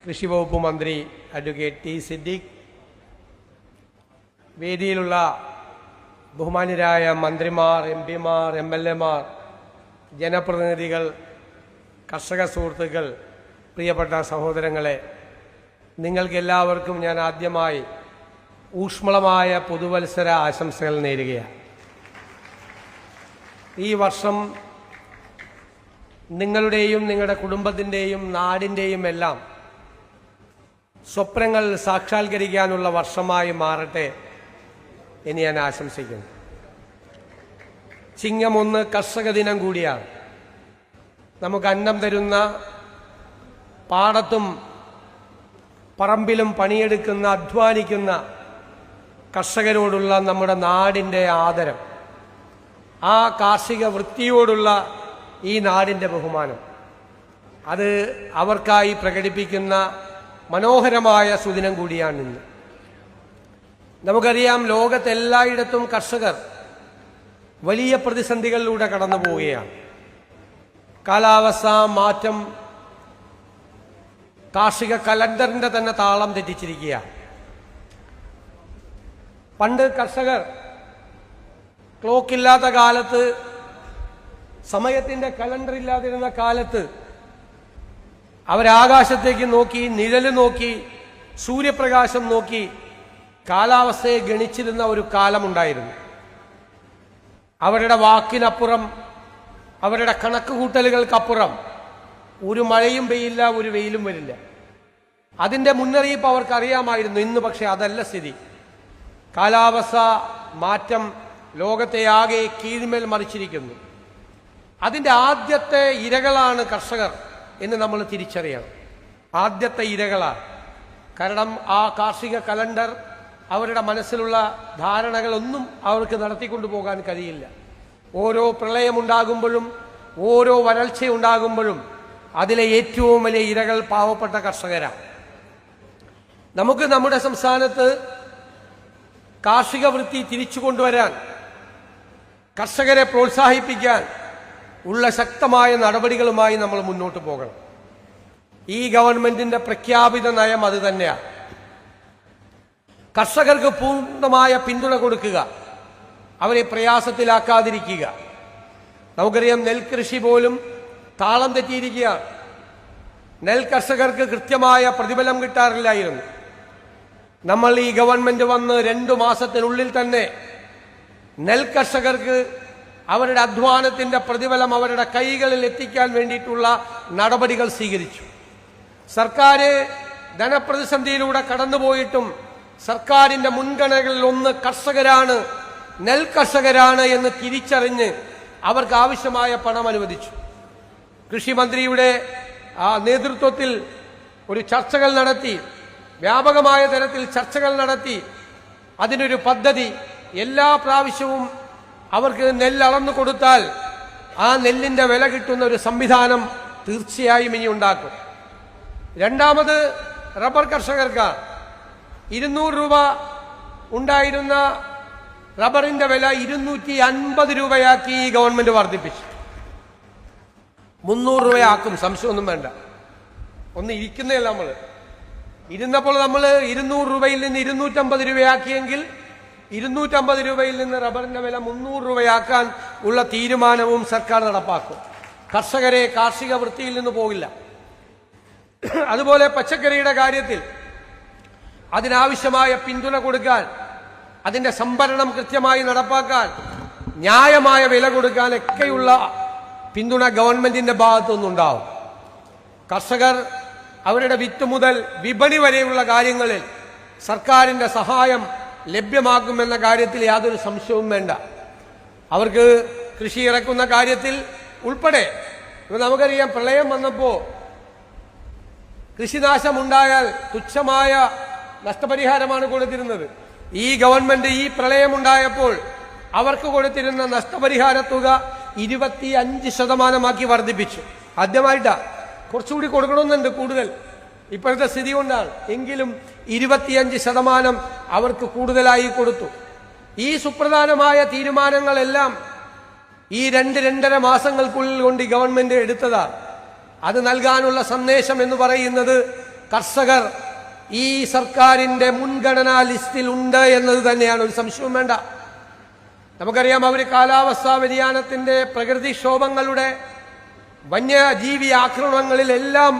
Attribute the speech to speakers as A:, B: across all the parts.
A: കൃഷി വകുപ്പ് മന്ത്രി അഡ്വക്കേറ്റ് ടി സിദ്ദീഖ്, വേദിയിലുള്ള ബഹുമാന്യരായ മന്ത്രിമാർ, എംപിമാർ, എംഎൽഎമാർ, ജനപ്രതിനിധികൾ, കർഷക സുഹൃത്തുക്കൾ, പ്രിയപ്പെട്ട സഹോദരങ്ങളെ, നിങ്ങൾക്കെല്ലാവർക്കും ഞാൻ ആദ്യമായി ഊഷ്മളമായ പുതുവത്സര ആശംസകൾ നേരുകയാണ്. ഈ വർഷം നിങ്ങളുടെയും നിങ്ങളുടെ കുടുംബത്തിൻ്റെയും നാടിൻ്റെയും എല്ലാം സ്വപ്നങ്ങൾ സാക്ഷാത്കരിക്കാനുള്ള വർഷമായി മാറട്ടെ എന്ന് ഞാൻ ആശംസിക്കുന്നു. ചിങ്ങം 1 കർഷക ദിനം കൂടിയാണ്. നമുക്ക് അന്നം തരുന്ന, പാടത്തും പറമ്പിലും പണിയെടുക്കുന്ന, അധ്വാനിക്കുന്ന കർഷകരോടുള്ള നമ്മുടെ നാടിൻ്റെ ആദരം, ആ കാർഷിക വൃത്തിയോടുള്ള ഈ നാടിൻ്റെ ബഹുമാനം, അത് അവർക്കായി പ്രകടിപ്പിക്കുന്ന മനോഹരമായ സുദിനം കൂടിയാണ് ഇന്ന്. നമുക്കറിയാം, ലോകത്തെല്ലായിടത്തും കർഷകർ വലിയ പ്രതിസന്ധികളിലൂടെ കടന്നു പോവുകയാണ്. കാലാവസ്ഥാ മാറ്റം കാർഷിക കലണ്ടറിന്റെ തന്നെ താളം തെറ്റിച്ചിരിക്കുകയാണ്. പണ്ട് കർഷകർ ക്ലോക്കില്ലാത്ത കാലത്ത്, സമയത്തിന്റെ കലണ്ടർ ഇല്ലാതിരുന്ന കാലത്ത് അവരാകാശത്തേക്ക് നോക്കി, നിഴല് നോക്കി, സൂര്യപ്രകാശം നോക്കി കാലാവസ്ഥയെ ഗണിച്ചിരുന്ന ഒരു കാലമുണ്ടായിരുന്നു. അവരുടെ വാക്കിനപ്പുറം, അവരുടെ കണക്കുകൂട്ടലുകൾക്കപ്പുറം ഒരു മഴയും പെയ്യില്ല, ഒരു വെയിലും വരില്ല. അതിൻ്റെ മുന്നറിയിപ്പ് അവർക്കറിയാമായിരുന്നു. ഇന്ന് പക്ഷെ അതല്ല സ്ഥിതി. കാലാവസ്ഥ മാറ്റം ലോകത്തെ ആകെ കീഴ്മേൽ മറിച്ചിരിക്കുന്നു. അതിൻ്റെ ആദ്യത്തെ ഇരകളാണ് കർഷകർ എന്ന് നമ്മൾ തിരിച്ചറിയണം. ആദ്യത്തെ ഇരകളാണ്. കാരണം ആ കാർഷിക കലണ്ടർ, അവരുടെ മനസ്സിലുള്ള ധാരണകളൊന്നും അവർക്ക് നടത്തിക്കൊണ്ടു പോകാൻ കഴിയില്ല. ഓരോ പ്രളയമുണ്ടാകുമ്പോഴും, ഓരോ വരൾച്ചയുണ്ടാകുമ്പോഴും അതിലെ ഏറ്റവും വലിയ ഇരകൾ പാവപ്പെട്ട കർഷകരാണ്. നമുക്ക് നമ്മുടെ സംസ്ഥാനത്ത് കാർഷിക വൃത്തി തിരിച്ചു കൊണ്ടുവരാൻ, കർഷകരെ പ്രോത്സാഹിപ്പിക്കാൻ ഉള്ള ശക്തമായ നടപടികളുമായി നമ്മൾ മുന്നോട്ട് പോകണം. ഈ ഗവൺമെന്റിന്റെ പ്രഖ്യാപിത നയം അത് തന്നെയാണ്. കർഷകർക്ക് പൂർണ്ണമായ പിന്തുണ കൊടുക്കുക, അവരെ പ്രയാസത്തിലാക്കാതിരിക്കുക. നമുക്കറിയാം, നെൽകൃഷി പോലും താളം തെറ്റിയിരിക്കുകയാണ്. നെൽ കർഷകർക്ക് കൃത്യമായ പ്രതിഫലം കിട്ടാറില്ലായിരുന്നു. നമ്മൾ ഈ ഗവൺമെന്റ് വന്ന് 2 മാസത്തിനുള്ളിൽ തന്നെ നെൽ കർഷകർക്ക് അവരുടെ അധ്വാനത്തിന്റെ പ്രതിഫലം അവരുടെ കൈകളിൽ എത്തിക്കാൻ വേണ്ടിയിട്ടുള്ള നടപടികൾ സ്വീകരിച്ചു. സർക്കാർ ധനപ്രതിസന്ധിയിലൂടെ കടന്നുപോയിട്ടും സർക്കാരിന്റെ മുൻഗണനകളിൽ ഒന്ന് കർഷകരാണ്, നെൽ കർഷകരാണ് എന്ന് തിരിച്ചറിഞ്ഞ് അവർക്ക് ആവശ്യമായ പണം അനുവദിച്ചു. കൃഷിമന്ത്രിയുടെ നേതൃത്വത്തിൽ ഒരു ചർച്ചകൾ നടത്തി, വ്യാപകമായ തരത്തിൽ ചർച്ചകൾ നടത്തി, അതിനൊരു പദ്ധതി, എല്ലാ പ്രാവശ്യവും അവർക്ക് നെല്ല് അളന്നു കൊടുത്താൽ ആ നെല്ലിന്റെ വില കിട്ടുന്ന ഒരു സംവിധാനം തീർച്ചയായും ഇനി ഉണ്ടാക്കും. രണ്ടാമത്, റബ്ബർ കർഷകർക്ക് 200 രൂപ ഉണ്ടായിരുന്ന റബ്ബറിന്റെ വില 250 രൂപയാക്കി ഈ ഗവൺമെന്റ് വർദ്ധിപ്പിച്ചു. 300 രൂപയാക്കും, സംശയമൊന്നും വേണ്ട. ഒന്ന് ഇരിക്കുന്നതല്ല, നമ്മൾ ഇരുന്നപ്പോൾ നമ്മൾ 200 രൂപയിൽ നിന്ന് 250 രൂപയാക്കിയെങ്കിൽ 250 രൂപയിൽ നിന്ന് റബ്ബറിന്റെ വില 300 രൂപയാക്കാൻ ഉള്ള തീരുമാനവും സർക്കാർ നടപ്പാക്കും. കർഷകരെ കാർഷിക വൃത്തിയിൽ നിന്ന് പോകില്ല. അതുപോലെ പച്ചക്കറിയുടെ കാര്യത്തിൽ അതിനാവശ്യമായ പിന്തുണ കൊടുക്കാൻ, അതിന്റെ സംഭരണം കൃത്യമായി നടപ്പാക്കാൻ, ന്യായമായ വില കൊടുക്കാൻ ഒക്കെയുള്ള പിന്തുണ ഗവൺമെന്റിന്റെ ഭാഗത്തുനിന്നുണ്ടാവും. കർഷകർ അവരുടെ വിത്ത് മുതൽ വിപണി വരെയുള്ള കാര്യങ്ങളിൽ സർക്കാരിന്റെ സഹായം ലഭ്യമാക്കുമെന്ന കാര്യത്തിൽ യാതൊരു സംശയവും വേണ്ട. അവർക്ക് കൃഷി ഇറക്കുന്ന കാര്യത്തിൽ ഉൾപ്പെടെ, നമുക്കറിയാം, പ്രളയം വന്നപ്പോൾ കൃഷിനാശമുണ്ടായാൽ തുച്ഛമായ നഷ്ടപരിഹാരമാണ് കൊടുത്തിരുന്നത്. ഈ ഗവൺമെന്റ് ഈ പ്രളയമുണ്ടായപ്പോൾ അവർക്ക് കൊടുത്തിരുന്ന നഷ്ടപരിഹാര തുക 25% വർദ്ധിപ്പിച്ചു. ആദ്യമായിട്ടാ, കുറച്ചുകൂടി കൊടുക്കണമെന്നുണ്ട്, കൂടുതൽ ഇപ്പോഴത്തെ സ്ഥിതി കൊണ്ടാണ്. എങ്കിലും 25% അവർക്ക് കൂടുതലായി കൊടുത്തു. ഈ സുപ്രധാനമായ തീരുമാനങ്ങളെല്ലാം ഈ 2-2.5 മാസങ്ങൾക്കുള്ളിൽ കൊണ്ട് ഗവൺമെന്റ് എടുത്തതാണ്. അത് നൽകാനുള്ള സന്ദേശം എന്ന് പറയുന്നത് കർഷകർ ഈ സർക്കാരിന്റെ മുൻഗണനാ ലിസ്റ്റിൽ ഉണ്ട് എന്നത് തന്നെയാണ്, ഒരു സംശയവും വേണ്ട. നമുക്കറിയാം, അവർ കാലാവസ്ഥാ വ്യതിയാനത്തിന്റെ, പ്രകൃതിക്ഷോഭങ്ങളുടെ, വന്യജീവി ആക്രമണങ്ങളിലെല്ലാം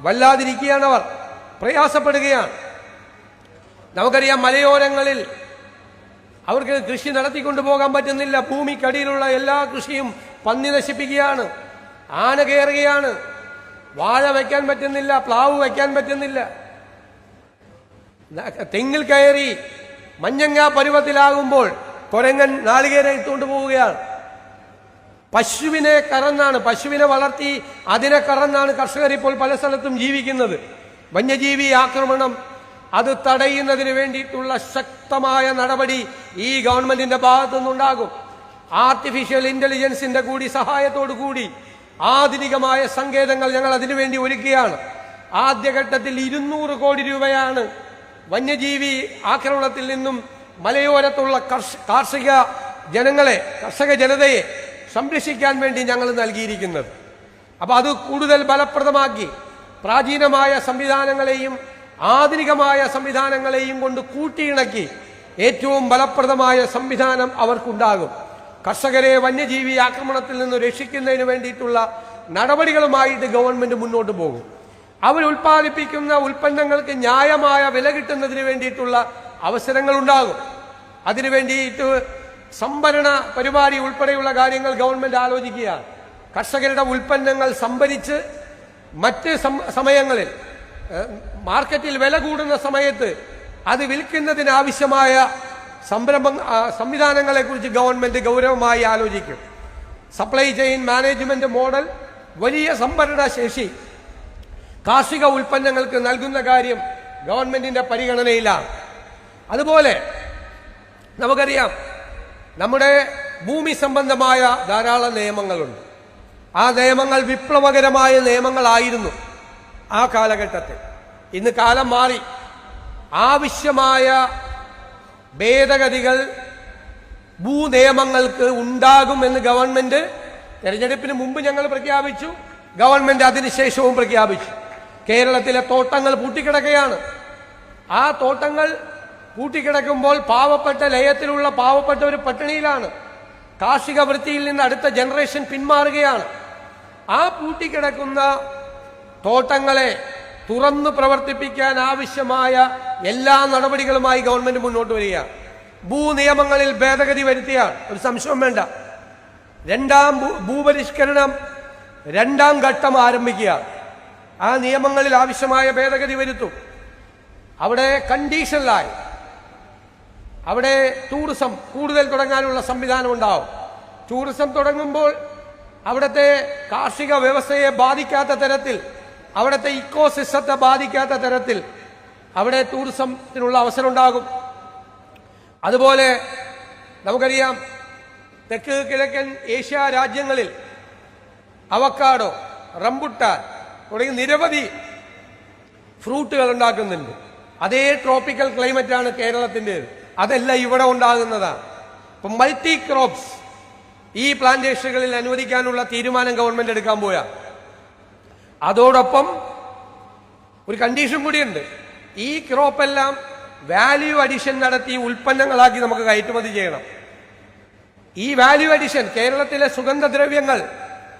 A: വല്ലാതിരിക്കുകയാണ്, അവർ പ്രയാസപ്പെടുകയാണ്. നമുക്കറിയാം, മലയോരങ്ങളിൽ അവർക്ക് കൃഷി നടത്തിക്കൊണ്ടു പോകാൻ പറ്റുന്നില്ല. ഭൂമിക്കടിയിലുള്ള എല്ലാ കൃഷിയും പന്നി നശിപ്പിക്കുകയാണ്, ആന കയറുകയാണ്, വാഴ വയ്ക്കാൻ പറ്റുന്നില്ല, പ്ലാവ് വയ്ക്കാൻ പറ്റുന്നില്ല, തെങ്ങിൽ കയറി മഞ്ഞങ്ങ പരുവത്തിലാകുമ്പോൾ കുരങ്ങൻ നാളികേരം ഇട്ടുകൊണ്ട് പോവുകയാണ്. പശുവിനെ വളർത്തി അതിനെ കറന്നാണ് കർഷകർ ഇപ്പോൾ പല സ്ഥലത്തും ജീവിക്കുന്നത്. വന്യജീവി ആക്രമണം അത് തടയുന്നതിന് വേണ്ടിയിട്ടുള്ള ശക്തമായ നടപടി ഈ ഗവൺമെന്റിന്റെ ഭാഗത്തു നിന്നുണ്ടാകും. ആർട്ടിഫിഷ്യൽ ഇന്റലിജൻസിന്റെ കൂടി സഹായത്തോടു കൂടി ആധുനികമായ സങ്കേതങ്ങൾ ഞങ്ങൾ അതിനുവേണ്ടി ഒരുക്കുകയാണ്. ആദ്യഘട്ടത്തിൽ 200 കോടി രൂപയാണ് വന്യജീവി ആക്രമണത്തിൽ നിന്നും മലയോരത്തുള്ള കർഷക ജനതയെ സംരക്ഷിക്കാൻ വേണ്ടി ഞങ്ങൾ നൽകിയിരിക്കുന്നത്. അപ്പൊ അത് കൂടുതൽ ഫലപ്രദമാക്കി പ്രാചീനമായ സംവിധാനങ്ങളെയും ആധുനികമായ സംവിധാനങ്ങളെയും കൊണ്ട് കൂട്ടിയിണക്കി ഏറ്റവും ഫലപ്രദമായ സംവിധാനം അവർക്കുണ്ടാകും. കർഷകരെ വന്യജീവി ആക്രമണത്തിൽ നിന്ന് രക്ഷിക്കുന്നതിന് വേണ്ടിയിട്ടുള്ള നടപടികളുമായിട്ട് ഗവൺമെന്റ് മുന്നോട്ട് പോകും. അവർ ഉൽപ്പാദിപ്പിക്കുന്ന ഉൽപ്പന്നങ്ങൾക്ക് ന്യായമായ വില കിട്ടുന്നതിന് വേണ്ടിയിട്ടുള്ള അവസരങ്ങൾ ഉണ്ടാകും. അതിനു വേണ്ടിയിട്ട് സംഭരണ പരിപാടി ഉൾപ്പെടെയുള്ള കാര്യങ്ങൾ ഗവൺമെന്റ് ആലോചിക്കുകയാണ്. കർഷകരുടെ ഉൽപ്പന്നങ്ങൾ സംഭരിച്ച് മറ്റ് സമയങ്ങളിൽ മാർക്കറ്റിൽ വില കൂടുന്ന സമയത്ത് അത് വിൽക്കുന്നതിനാവശ്യമായ സംവിധാനങ്ങളെക്കുറിച്ച് ഗവൺമെന്റ് ഗൗരവമായി ആലോചിക്കും. സപ്ലൈ ചെയിൻ മാനേജ്മെന്റ് മോഡൽ വലിയ സംഭരണ ശേഷി കാർഷിക ഉൽപ്പന്നങ്ങൾക്ക് നൽകുന്ന കാര്യം ഗവൺമെന്റിന്റെ പരിഗണനയിലാണ്. അതുപോലെ നമുക്കറിയാം, നമ്മുടെ ഭൂമി സംബന്ധമായ ധാരാളം നിയമങ്ങളുണ്ട്. ആ നിയമങ്ങൾ വിപ്ലവകരമായ നിയമങ്ങളായിരുന്നു ആ കാലഘട്ടത്തിൽ. ഇന്ന് കാലം മാറി. ആവശ്യമായ ഭേദഗതികൾ ഭൂനിയമങ്ങൾക്ക് ഉണ്ടാകുമെന്ന് ഗവൺമെന്റ് തെരഞ്ഞെടുപ്പിന് മുമ്പ് ഞങ്ങൾ പ്രഖ്യാപിച്ചു. ഗവൺമെന്റ് അതിനുശേഷവും പ്രഖ്യാപിച്ചു. കേരളത്തിലെ തോട്ടങ്ങൾ പൂട്ടിക്കിടക്കുകയാണ്. ആ തോട്ടങ്ങൾ പൂട്ടിക്കിടക്കുമ്പോൾ പാവപ്പെട്ട ലയത്തിലുള്ള പാവപ്പെട്ടവർ പട്ടിണിയിലാണ്. കാർഷിക വൃത്തിയിൽ നിന്ന് അടുത്ത ജനറേഷൻ പിന്മാറുകയാണ്. ആ പൂട്ടിക്കിടക്കുന്ന തോട്ടങ്ങളെ തുറന്നു പ്രവർത്തിപ്പിക്കാൻ ആവശ്യമായ എല്ലാ നടപടികളുമായി ഗവൺമെന്റ് മുന്നോട്ട് വരികയാണ്. ഭൂനിയമങ്ങളിൽ ഭേദഗതി വരുത്തിയാൽ ഒരു സംശയവും വേണ്ട. ഭൂപരിഷ്കരണം 2ാം ഘട്ടം ആരംഭിക്കുക. ആ നിയമങ്ങളിൽ ആവശ്യമായ ഭേദഗതി വരുത്തും. അവിടെ കണ്ടീഷനിലായി അവിടെ ടൂറിസം കൂടുതൽ തുടങ്ങാനുള്ള സംവിധാനം ഉണ്ടാവും. ടൂറിസം തുടങ്ങുമ്പോൾ അവിടുത്തെ കാർഷിക വ്യവസ്ഥയെ ബാധിക്കാത്ത തരത്തിൽ, അവിടുത്തെ ഇക്കോസിസ്റ്റത്തെ ബാധിക്കാത്ത തരത്തിൽ അവിടെ ടൂറിസത്തിനുള്ള അവസരം ഉണ്ടാകും. അതുപോലെ നമുക്കറിയാം, തെക്ക് കിഴക്കൻ ഏഷ്യ രാജ്യങ്ങളിൽ അവക്കാഡോ, റംബുട്ടാൻ തുടങ്ങി നിരവധി ഫ്രൂട്ടുകൾ ഉണ്ടാക്കുന്നുണ്ട്. അതേ ട്രോപ്പിക്കൽ ക്ലൈമറ്റാണ് കേരളത്തിൻ്റെത്. അതെല്ലാം ഇവിടെ ഉണ്ടാകുന്നതാണ്. ഇപ്പം മൾട്ടി ക്രോപ്സ് ഈ പ്ലാന്റേഷനുകളിൽ അനുവദിക്കാനുള്ള തീരുമാനം ഗവൺമെന്റ് എടുക്കാൻ പോയാ. അതോടൊപ്പം ഒരു കണ്ടീഷൻ കൂടിയുണ്ട്. ഈ ക്രോപ്പെല്ലാം വാല്യൂ അഡീഷൻ നടത്തി ഉൽപ്പന്നങ്ങളാക്കി നമുക്ക് കയറ്റുമതി ചെയ്യണം. ഈ വാല്യൂ അഡീഷൻ, കേരളത്തിലെ സുഗന്ധദ്രവ്യങ്ങൾ,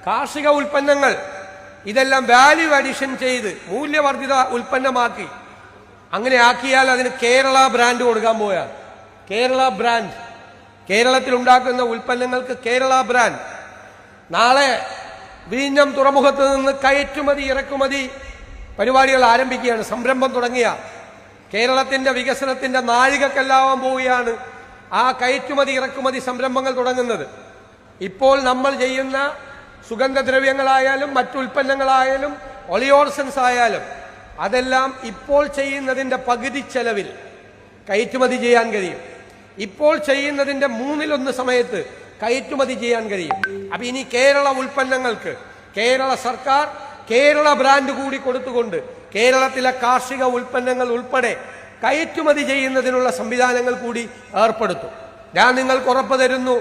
A: കാർഷിക ഉൽപ്പന്നങ്ങൾ, ഇതെല്ലാം വാല്യൂ അഡീഷൻ ചെയ്ത് മൂല്യവർദ്ധിത ഉൽപ്പന്നമാക്കി അങ്ങനെ ആക്കിയാൽ അതിന് കേരള ബ്രാൻഡ് കൊടുക്കാൻ പോയാൽ, കേരള ബ്രാൻഡ്, കേരളത്തിൽ ഉണ്ടാക്കുന്ന ഉൽപ്പന്നങ്ങൾക്ക് കേരള ബ്രാൻഡ്. നാളെ വിഴിഞ്ഞം തുറമുഖത്ത് നിന്ന് കയറ്റുമതി ഇറക്കുമതി പരിപാടികൾ ആരംഭിക്കുകയാണ്. സംരംഭം തുടങ്ങിയ കേരളത്തിന്റെ വികസനത്തിന്റെ നാഴികക്കല്ലാവാൻ പോവുകയാണ് ആ കയറ്റുമതി ഇറക്കുമതി സംരംഭങ്ങൾ തുടങ്ങുന്നത്. ഇപ്പോൾ നമ്മൾ ചെയ്യുന്ന സുഗന്ധദ്രവ്യങ്ങളായാലും മറ്റുൽപ്പന്നങ്ങളായാലും ഒളിയോർസൻസ് ആയാലും അതെല്ലാം ഇപ്പോൾ ചെയ്യുന്നതിന്റെ പകുതി ചെലവിൽ കയറ്റുമതി ചെയ്യാൻ കഴിയും. ഇപ്പോൾ ചെയ്യുന്നതിന്റെ 1/3 സമയത്ത് കയറ്റുമതി ചെയ്യാൻ കഴിയും. അപ്പൊ ഇനി കേരള ഉൽപ്പന്നങ്ങൾക്ക് കേരള സർക്കാർ കേരള ബ്രാൻഡ് കൂടി കൊടുത്തുകൊണ്ട് കേരളത്തിലെ കാർഷിക ഉൽപ്പന്നങ്ങൾ ഉൾപ്പെടെ കയറ്റുമതി ചെയ്യുന്നതിനുള്ള സംവിധാനങ്ങൾ കൂടി ഏർപ്പെടുത്തും. ഞാൻ നിങ്ങൾക്ക് ഉറപ്പ് തരുന്നു,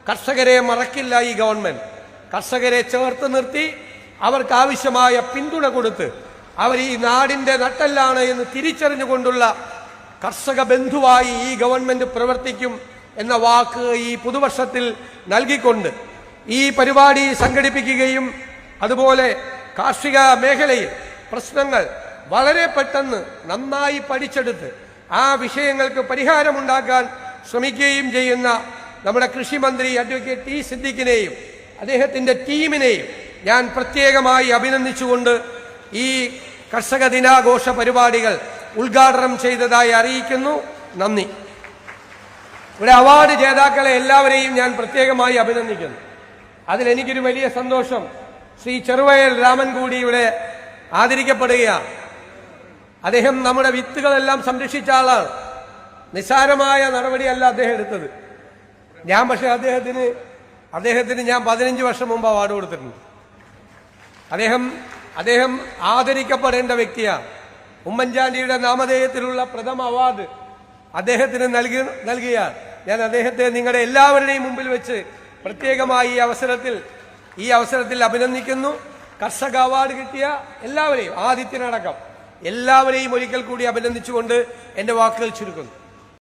A: കർഷകരെ മറക്കില്ല ഈ ഗവൺമെന്റ്. കർഷകരെ ചേർത്ത് നിർത്തി അവർക്ക് ആവശ്യമായ പിന്തുണ കൊടുത്ത് അവർ ഈ നാടിന്റെ നട്ടെല്ലാണ് എന്ന് തിരിച്ചറിഞ്ഞുകൊണ്ടുള്ള കർഷക ബന്ധുവായി ഈ ഗവൺമെന്റ് പ്രവർത്തിക്കും എന്ന വാക്ക് ഈ പുതുവർഷത്തിൽ നൽകിക്കൊണ്ട് ഈ പരിപാടി സംഘടിപ്പിക്കുകയും അതുപോലെ കാർഷിക മേഖലയിൽ പ്രശ്നങ്ങൾ വളരെ പെട്ടെന്ന് നന്നായി പഠിച്ചെടുത്ത് ആ വിഷയങ്ങൾക്ക് പരിഹാരമുണ്ടാക്കാൻ ശ്രമിക്കുകയും ചെയ്യുന്ന നമ്മുടെ കൃഷിമന്ത്രി അഡ്വക്കേറ്റ് ടി സിദ്ദിഖിനെയും അദ്ദേഹത്തിന്റെ ടീമിനെയും ഞാൻ പ്രത്യേകമായി അഭിനന്ദിച്ചുകൊണ്ട് ഈ കർഷക ദിനാഘോഷ പരിപാടികൾ ഉദ്ഘാടനം ചെയ്തതായി അറിയിക്കുന്നു. നന്ദി. ഇവിടെ അവാർഡ് ജേതാക്കളെ എല്ലാവരെയും ഞാൻ പ്രത്യേകമായി അഭിനന്ദിക്കുന്നു. അതിലെനിക്കൊരു വലിയ സന്തോഷം, ശ്രീ ചെറുവയൽ രാമൻ കൂടി ഇവിടെ ആദരിക്കപ്പെടുകയാണ്. അദ്ദേഹം നമ്മുടെ വിത്തുകളെല്ലാം സംരക്ഷിച്ച ആളാണ്. നിസ്സാരമായ നടപടിയല്ല അദ്ദേഹം എടുത്തത്. ഞാൻ പക്ഷെ അദ്ദേഹത്തിന് ഞാൻ 15 വർഷം മുമ്പ് അവാർഡ് കൊടുത്തിട്ടുണ്ട്. അദ്ദേഹം ആദരിക്കപ്പെടേണ്ട വ്യക്തിയാണ്. ഉമ്മൻചാണ്ടിയുടെ നാമധേയത്തിലുള്ള പ്രഥമ അവാർഡ് അദ്ദേഹത്തിന് നൽകിയാണ്. ഞാൻ അദ്ദേഹത്തെ നിങ്ങളുടെ എല്ലാവരുടെയും മുമ്പിൽ വെച്ച് പ്രത്യേകമായി ഈ അവസരത്തിൽ അഭിനന്ദിക്കുന്നു. കർഷക അവാർഡ് കിട്ടിയ എല്ലാവരെയും, ആദിത്യനടക്കം എല്ലാവരെയും ഒരിക്കൽ കൂടി അഭിനന്ദിച്ചുകൊണ്ട് എന്റെ വാക്കുകൾ ചുരുക്കുന്നു.